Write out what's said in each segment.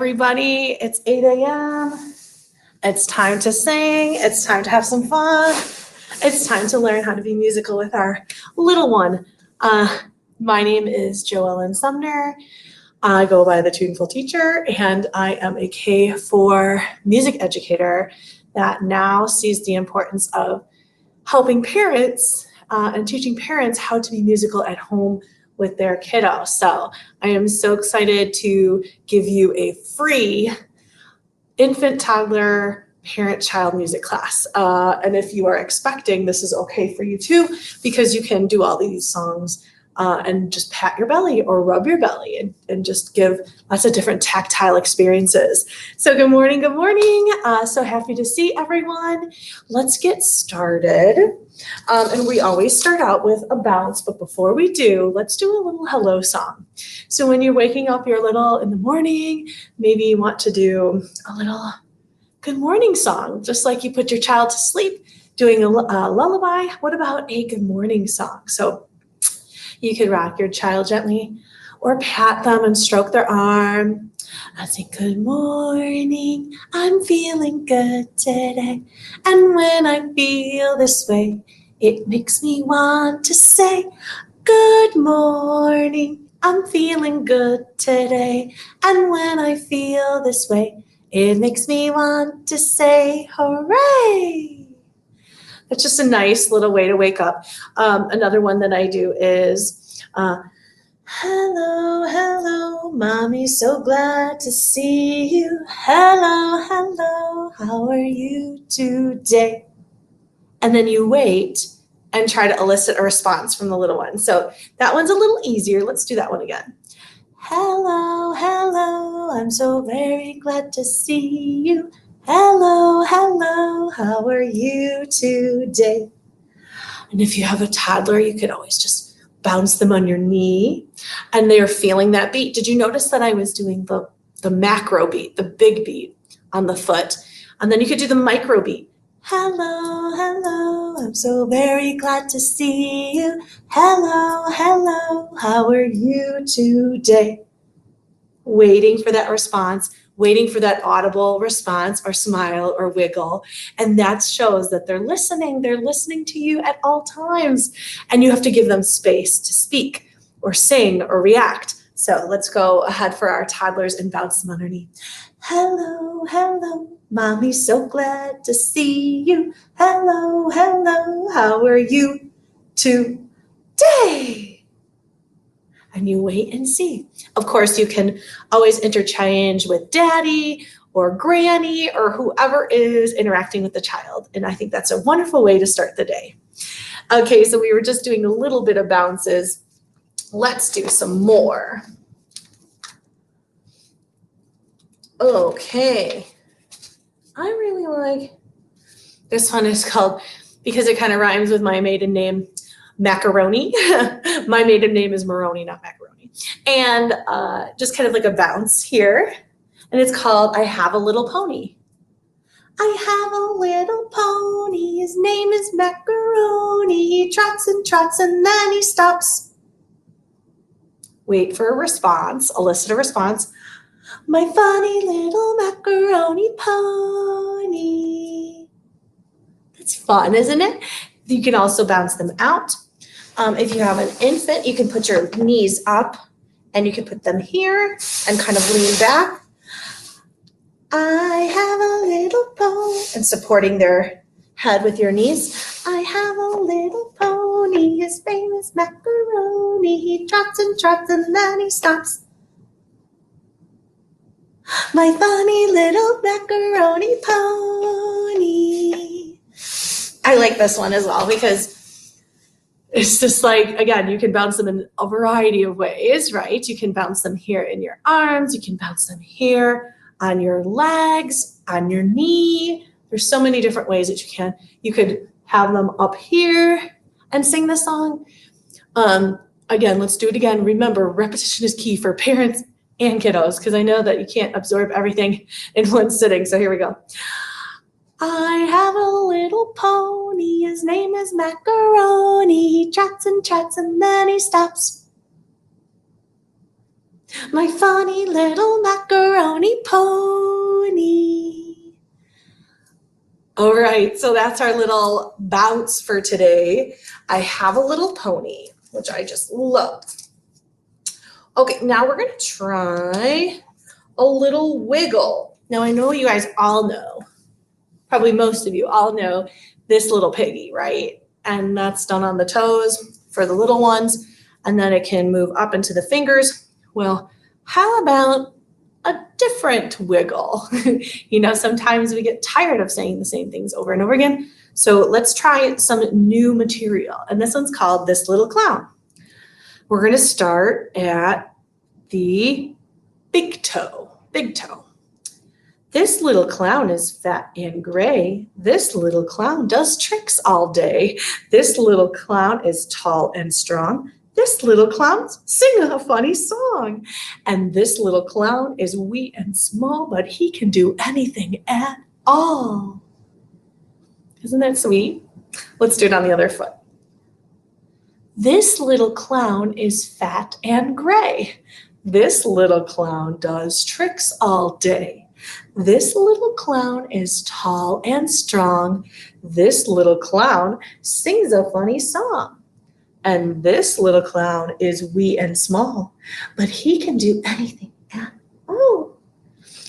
Everybody, it's 8 a.m. It's time to sing. It's time to have some fun. It's time to learn how to be musical with our little one. My name is Joellen Sumner. I go by the Tuneful teacher, and I am a K-4 music educator that now sees the importance of helping parents and teaching parents how to be musical at home with their kiddo. So I am so excited to give you a free infant, toddler, parent-child music class. And if you are expecting, this is okay for you too, because you can do all these songs and just pat your belly or rub your belly and just give lots of different tactile experiences. So good morning, good morning. So happy to see everyone. Let's get started. And we always start out with a bounce, but before we do, let's do a little hello song. So when you're waking up your little in the morning, maybe you want to do a little good morning song, just like you put your child to sleep doing a lullaby. What about a good morning song? So you could rock your child gently or pat them and stroke their arm. I say, good morning, I'm feeling good today. And when I feel this way, it makes me want to say, good morning, I'm feeling good today. And when I feel this way, it makes me want to say, hooray. It's just a nice little way to wake up. Another one that I do is, hello, hello, mommy, so glad to see you. Hello, hello, how are you today? And then you wait and try to elicit a response from the little one. So that one's a little easier. Let's do that one again. Hello, hello, I'm so very glad to see you. Hello, hello, how are you today? And if you have a toddler, you could always just bounce them on your knee and they're feeling that beat. Did you notice that I was doing the macro beat, the big beat on the foot? And then you could do the micro beat. Hello, hello, I'm so very glad to see you. Hello, hello, how are you today? Waiting for that response, waiting for that audible response or smile or wiggle. And that shows that they're listening to you at all times. And you have to give them space to speak or sing or react. So let's go ahead for our toddlers and bounce them underneath. Hello, hello, mommy's so glad to see you. Hello, hello, how are you today? And you wait and see. Of course, you can always interchange with daddy or granny or whoever is interacting with the child. And I think that's a wonderful way to start the day. Okay, so we were just doing a little bit of bounces. Let's do some more. Okay. I really like, this one is called, because it kind of rhymes with my maiden name, Macaroni. My maiden name is Maroney, not Macaroni. And just kind of like a bounce here. And it's called I Have a Little Pony. I have a little pony. His name is Macaroni. He trots and then he stops. Wait for a response, elicit a response. My funny little macaroni pony. That's fun, isn't it? You can also bounce them out. If you have an infant, you can put your knees up and you can put them here and kind of lean back. I have a little pony, and supporting their head with your knees. I have a little pony, his name is Macaroni. He trots and then he stops. My funny little macaroni pony. I like this one as well because it's just like, again, you can bounce them in a variety of ways, right? You can bounce them here in your arms. You can bounce them here on your legs, on your knee. There's so many different ways that you can. You could have them up here and sing the song. Again, let's do it again. Remember, repetition is key for parents and kiddos because I know that you can't absorb everything in one sitting. So here we go. I have a little pony, his name is Macaroni. He trots and then he stops. My funny little macaroni pony. All right, so that's our little bounce for today. I have a little pony, which I just love. Okay, now we're gonna try a little wiggle. Now I know you guys all know, probably most of you all know this little piggy, right? And that's done on the toes for the little ones, and then it can move up into the fingers. Well, how about a different wiggle? Sometimes we get tired of saying the same things over and over again. So let's try some new material. And this one's called This Little Clown. We're going to start at the big toe, big toe. This little clown is fat and gray. This little clown does tricks all day. This little clown is tall and strong. This little clown sings a funny song. And this little clown is wee and small, but he can do anything at all. Isn't that sweet? Let's do it on the other foot. This little clown is fat and gray. This little clown does tricks all day. This little clown is tall and strong. This little clown sings a funny song. And this little clown is wee and small, but he can do anything at all.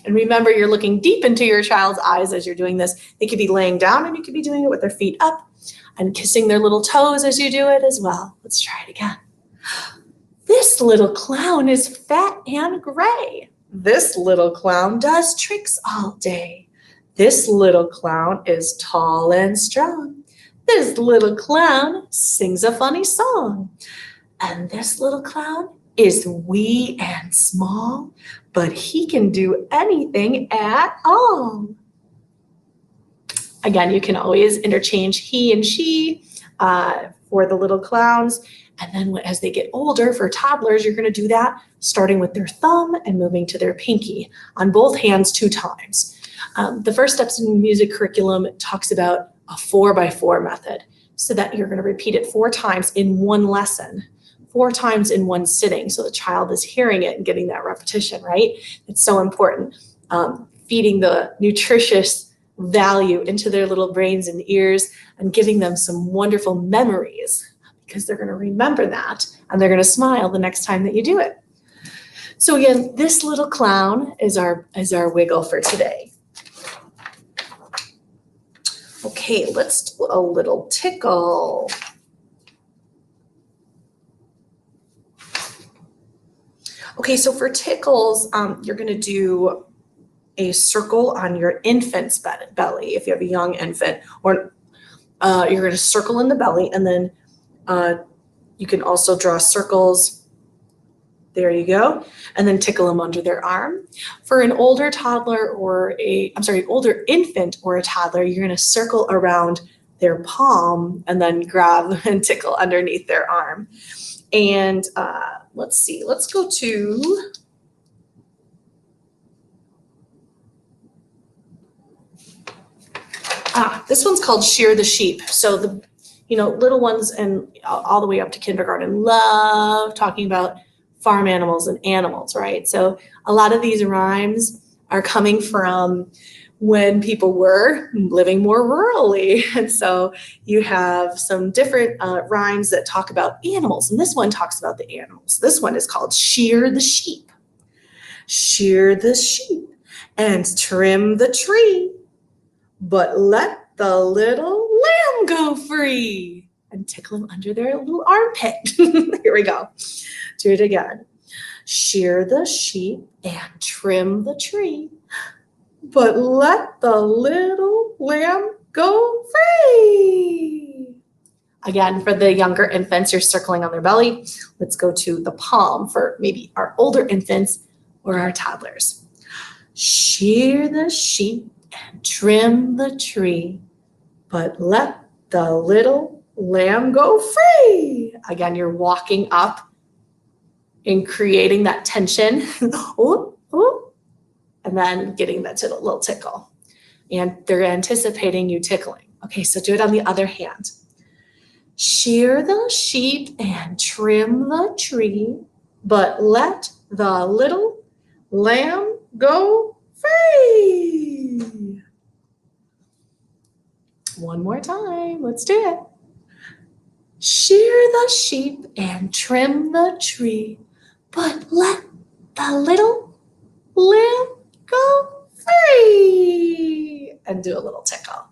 And remember, you're looking deep into your child's eyes as you're doing this. They could be laying down and you could be doing it with their feet up and kissing their little toes as you do it as well. Let's try it again. This little clown is fat and gray. This little clown does tricks all day. This little clown is tall and strong. This little clown sings a funny song. And this little clown is wee and small, but he can do anything at all. Again, you can always interchange he and she for the little clowns. And then as they get older, for toddlers, you're going to do that starting with their thumb and moving to their pinky on both hands 2 times. The First Steps in Music curriculum talks about a 4x4 method, so that you're going to repeat it 4 times in one lesson, 4 times in one sitting, so the child is hearing it and getting that repetition, right? It's so important. Feeding the nutritious value into their little brains and ears and giving them some wonderful memories, because they're going to remember that and they're going to smile the next time that you do it. So again, this little clown is our wiggle for today. Okay, let's do a little tickle. Okay, so for tickles, you're going to do a circle on your infant's belly if you have a young infant, or you're going to circle in the belly, and then you can also draw circles. There you go. And then tickle them under their arm. For an older toddler older infant or a toddler, you're going to circle around their palm and then grab and tickle underneath their arm. And let's see, let's go to this one's called Shear the Sheep. So the little ones and all the way up to kindergarten love talking about farm animals and animals, right? So a lot of these rhymes are coming from when people were living more rurally. And so you have some different rhymes that talk about animals. And this one talks about the animals. This one is called Shear the Sheep. Shear the sheep and trim the tree, but let the little lamb go free, and tickle them under their little armpit. Here we go. Do it again. Shear the sheep and trim the tree, but let the little lamb go free. Again, for the younger infants, you're circling on their belly. Let's go to the palm for maybe our older infants or our toddlers. Shear the sheep and trim the tree, but let the little lamb go free. Again, you're walking up and creating that tension. Ooh, ooh, and then getting that little tickle. And they're anticipating you tickling. Okay, so do it on the other hand. Shear the sheep and trim the tree, but let the little lamb go free. One more time. Let's do it. Shear the sheep and trim the tree, but let the little lamb go free. And do a little tickle.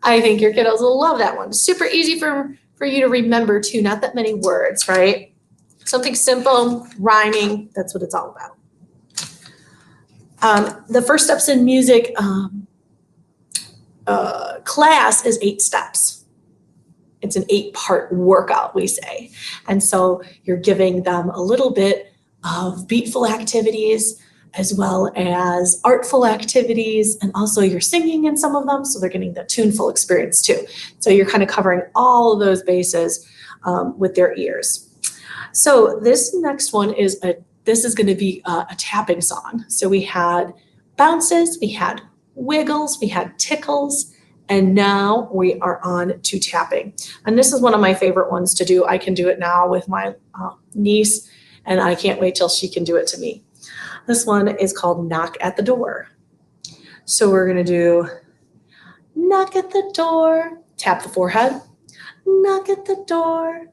I think your kiddos will love that one. Super easy for you to remember too. Not that many words, right? Something simple, rhyming. That's what it's all about. The first steps in music class is 8 steps. It's an 8-part workout, we say. And so you're giving them a little bit of beatful activities as well as artful activities, and also you're singing in some of them, so they're getting the tuneful experience too. So you're kind of covering all of those bases with their ears. So this next one is this is going to be a tapping song. So we had bounces, we had wiggles, we had tickles, and now we are on to tapping. And this is one of my favorite ones to do. I can do it now with my niece, and I can't wait till she can do it to me. This one is called Knock at the Door. So we're going to do knock at the door, tap the forehead, knock at the door.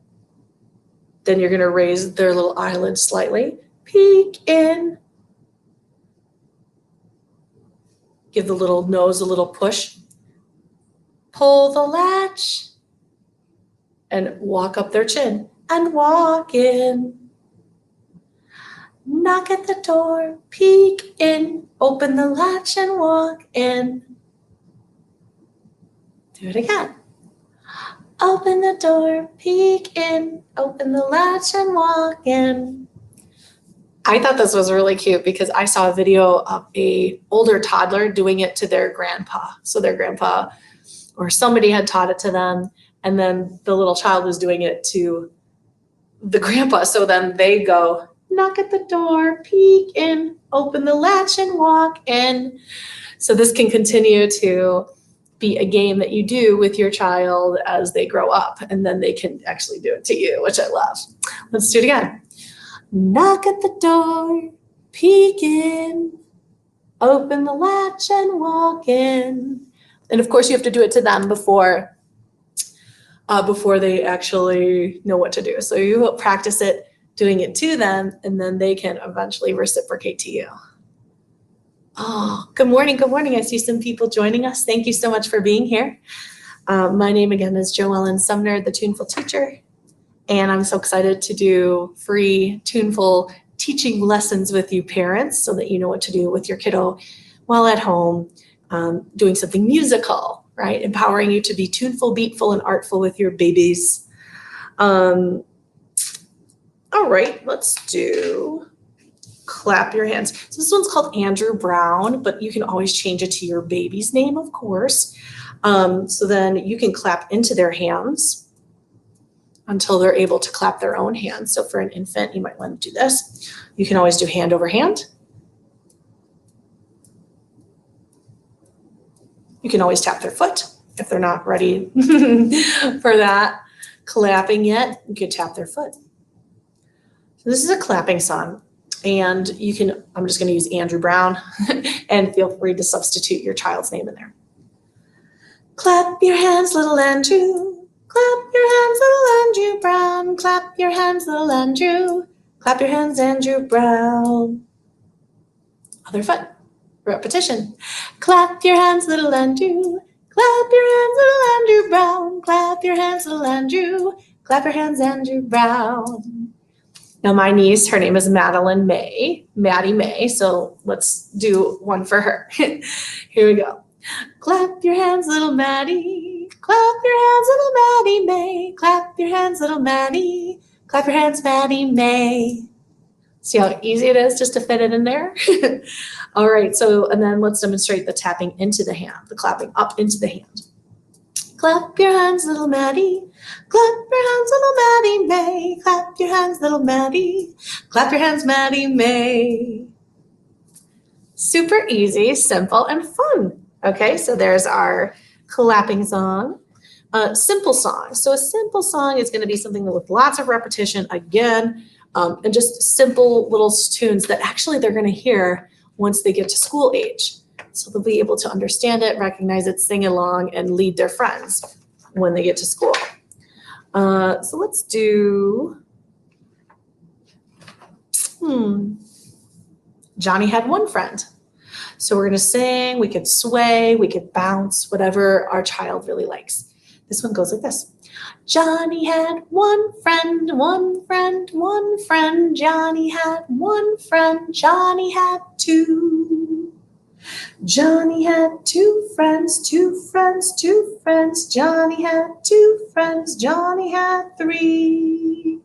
Then you're going to raise their little eyelids slightly, peek in. Give the little nose a little push. Pull the latch and walk up their chin and walk in. Knock at the door, peek in, open the latch and walk in. Do it again. Open the door, peek in, open the latch and walk in. I thought this was really cute because I saw a video of an older toddler doing it to their grandpa. So their grandpa or somebody had taught it to them, and then the little child was doing it to the grandpa. So then they go, knock at the door, peek in, open the latch and walk in. So this can continue to be a game that you do with your child as they grow up, and then they can actually do it to you, which I love. Let's do it again. Knock at the door, peek in, open the latch and walk in. And of course you have to do it to them before they actually know what to do. So you will practice it, doing it to them, and then they can eventually reciprocate to you. Oh, good morning, good morning. I see some people joining us. Thank you so much for being here. My name again is Joellen Sumner, the Tuneful teacher, and I'm so excited to do free Tuneful teaching lessons with you parents so that you know what to do with your kiddo while at home, doing something musical, right? Empowering you to be tuneful, beatful, and artful with your babies. All right, let's do clap your hands. So this one's called Andrew Brown, but you can always change it to your baby's name, of course. So then you can clap into their hands until they're able to clap their own hands. So for an infant, you might want to do this. You can always do hand over hand. You can always tap their foot if they're not ready for that clapping yet. You could tap their foot. So this is a clapping song, and you can, I'm just going to use Andrew Brown, and feel free to substitute your child's name in there. Clap your hands, little Andrew. Clap your hands, little Andrew Brown. Clap your hands, little Andrew. Clap your hands, Andrew Brown. Other foot. Repetition. Clap your hands, little Andrew. Clap your hands, little Andrew Brown. Clap your hands, little Andrew. Clap your hands, Andrew Brown. Now my niece, her name is Madeline May, Maddie May, so let's do one for her. Here we go. Clap your hands, little Maddie. Clap your hands, little Maddie May. Clap your hands, little Maddie. Clap your hands, Maddie May. See how easy it is just to fit it in there? All right, so, and then let's demonstrate the tapping into the hand, the clapping up into the hand. Clap your hands, little Maddie. Clap your hands, little Maddie May. Clap your hands, little Maddie. Clap your hands, Maddie May. Super easy, simple, and fun. Okay, so there's our clapping song. Simple song. So a simple song is going to be something with lots of repetition. Again, and just simple little tunes that actually they're going to hear once they get to school age. So they'll be able to understand it, recognize it, sing along, and lead their friends when they get to school. So let's do, Johnny had one friend. So we're going to sing, we could sway, we could bounce, whatever our child really likes. This one goes like this. Johnny had one friend, one friend, one friend. Johnny had one friend, Johnny had two. Johnny had two friends, two friends, two friends. Johnny had two friends, Johnny had three.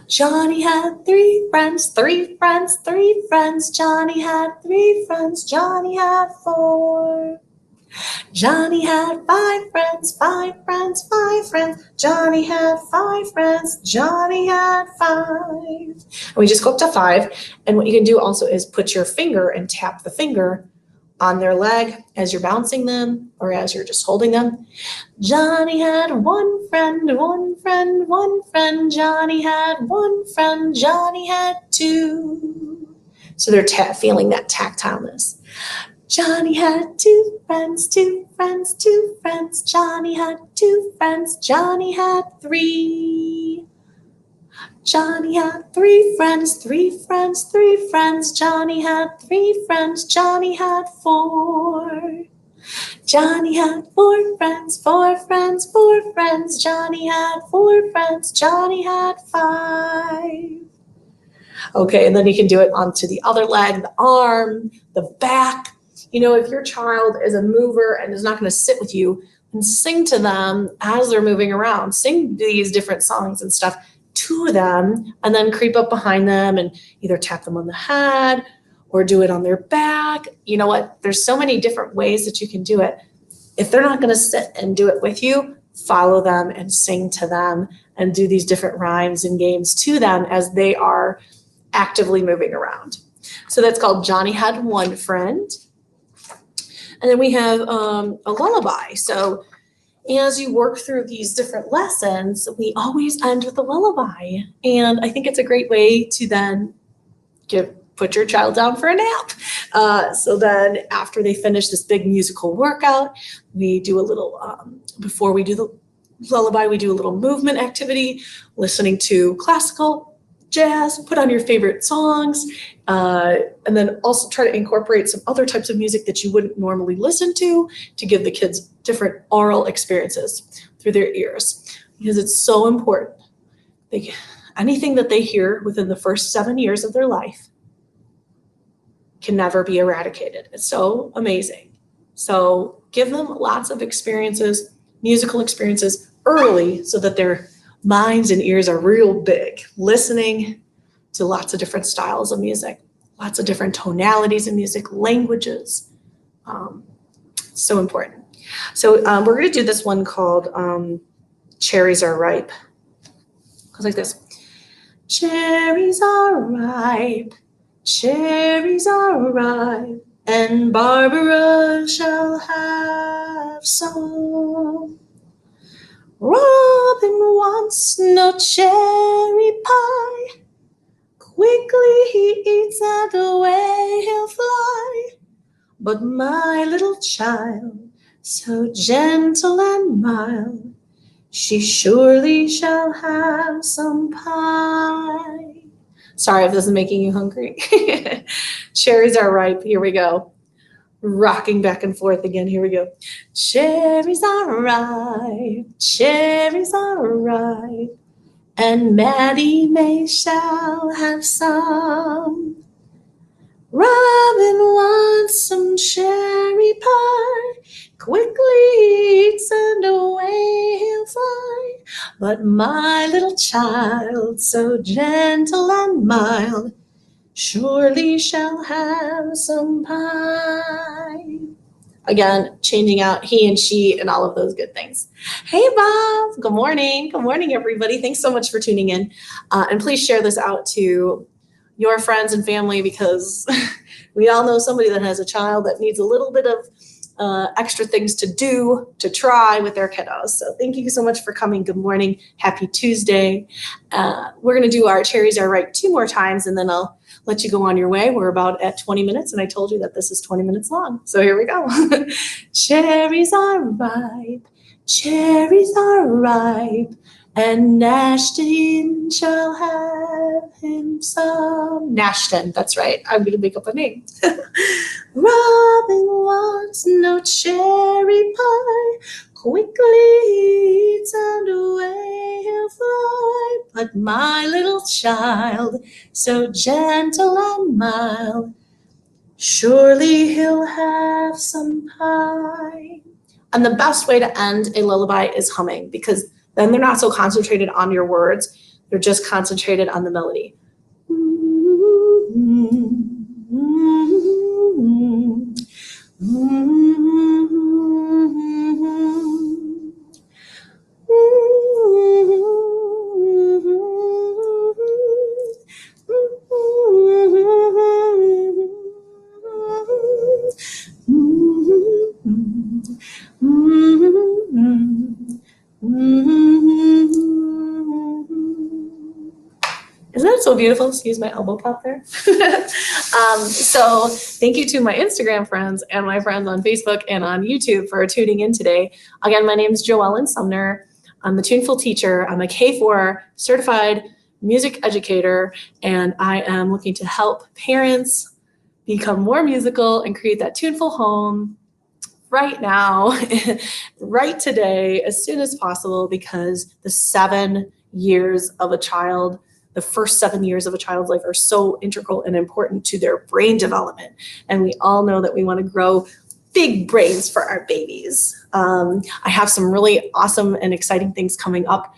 Johnny had three friends, three friends, three friends. Johnny had three friends, Johnny had four. Johnny had five friends, five friends, five friends. Johnny had five friends, Johnny had five. And we just go up to five. And what you can do also is put your finger and tap the finger on their leg as you're bouncing them or as you're just holding them. Johnny had one friend, one friend, one friend. Johnny had one friend, Johnny had two. So they're feeling that tactileness. Johnny had two friends, two friends, two friends. Johnny had two friends, Johnny had three. Johnny had three friends, three friends, three friends. Johnny had three friends, Johnny had four. Johnny had four friends, four friends, four friends. Johnny had four friends, Johnny had five. Okay, and then you can do it onto the other leg, the arm, the back. You know, if your child is a mover and is not going to sit with you, and sing to them as they're moving around. Sing these different songs and stuff to them, and then creep up behind them and either tap them on the head or do it on their back. You know what? There's so many different ways that you can do it. If they're not going to sit and do it with you, follow them and sing to them and do these different rhymes and games to them as they are actively moving around. So that's called Johnny Had One Friend. And then we have a lullaby. So as you work through these different lessons, we always end with a lullaby. And I think it's a great way to then put your child down for a nap. So then after they finish this big musical workout, we do a little, before we do the lullaby, we do a little movement activity, listening to classical, jazz, put on your favorite songs, and then also try to incorporate some other types of music that you wouldn't normally listen to give the kids different oral experiences through their ears, because it's so important. Anything that they hear within the first 7 years of their life can never be eradicated. It's so amazing. So give them lots of experiences, musical experiences early, so that their minds and ears are real big, listening to lots of different styles of music, lots of different tonalities of music, languages. So important. So we're going to do this one called Cherries Are Ripe. It goes like this. Cherries are ripe, cherries are ripe, and Barbara shall have some. Robin wants no cherry pie. Quickly he eats and away he'll fly. But my little child, so gentle and mild, she surely shall have some pie. Sorry if this is making you hungry. Cherries are ripe. Here we go. Rocking back and forth again. Here we go. Cherries are ripe, cherries are ripe, and Maddie May shall have some. Robin wants some cherry pie. Quickly he eats and away he'll fly. But my little child, so gentle and mild, surely shall have some pie. Again, changing out he and she and all of those good things. Hey, Bob. Good morning. Good morning, everybody. Thanks so much for tuning in. And please share this out to your friends and family, because we all know somebody that has a child that needs a little bit of extra things to do, to try with their kiddos. So thank you so much for coming. Good morning. Happy Tuesday. We're going to do our cherries are ripe 2 more times, and then I'll let you go on your way. We're about at 20 minutes, and I told you that this is 20 minutes long. So here we go. Cherries are ripe. Cherries are ripe. And Ashton shall have him some. Nashton, that's right. I'm going to make up a name. Robin wants no cherry pie. Quickly eats and away he'll fly. But my little child, so gentle and mild, surely he'll have some pie. And the best way to end a lullaby is humming, because then they're not so concentrated on your words. They're just concentrated on the melody. Isn't that so beautiful? Excuse my elbow pop there. So thank you to my Instagram friends and my friends on Facebook and on YouTube for tuning in today. Again, my name is Joellen Sumner. I'm the Tuneful teacher. I'm a K4 certified music educator, and I am looking to help parents become more musical and create that tuneful home right now, right today, as soon as possible, because the 7 years of a child, the first 7 years of a child's life are so integral and important to their brain development. And we all know that we want to grow big brains for our babies. I have some really awesome and exciting things coming up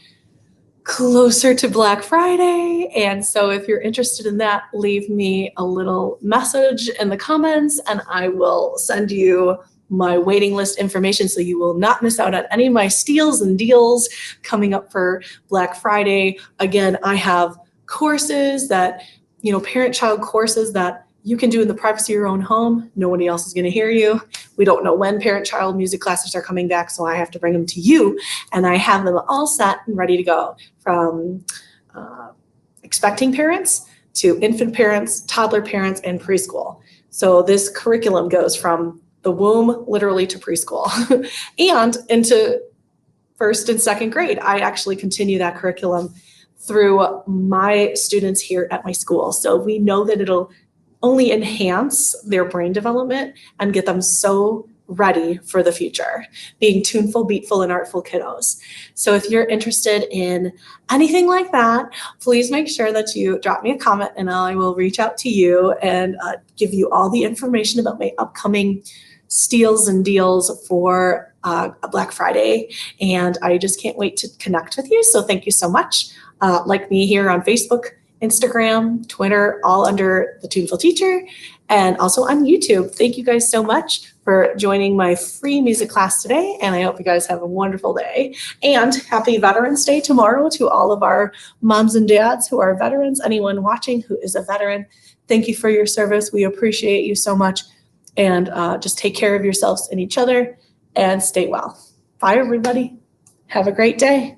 closer to Black Friday. And so if you're interested in that, leave me a little message in the comments and I will send you my waiting list information so you will not miss out on any of my steals and deals coming up for Black Friday. Again, I have courses that, parent-child courses that you can do in the privacy of your own home. Nobody else is going to hear you. We don't know when parent-child music classes are coming back, so I have to bring them to you. And I have them all set and ready to go, from expecting parents to infant parents, toddler parents, and preschool. So this curriculum goes from the womb literally to preschool and into 1st and 2nd grade. I actually continue that curriculum through my students here at my school. So we know that it'll only enhance their brain development and get them so ready for the future, being tuneful, beatful, and artful kiddos. So if you're interested in anything like that, please make sure that you drop me a comment and I will reach out to you and give you all the information about my upcoming steals and deals for Black Friday. And I just can't wait to connect with you. So thank you so much. Like me here on Facebook, Instagram, Twitter, all under the Tuneful Teacher, and also on YouTube. Thank you guys so much for joining my free music class today, and I hope you guys have a wonderful day. And happy Veterans Day tomorrow to all of our moms and dads who are veterans, anyone watching who is a veteran. Thank you for your service. We appreciate you so much, and just take care of yourselves and each other, and stay well. Bye, everybody. Have a great day.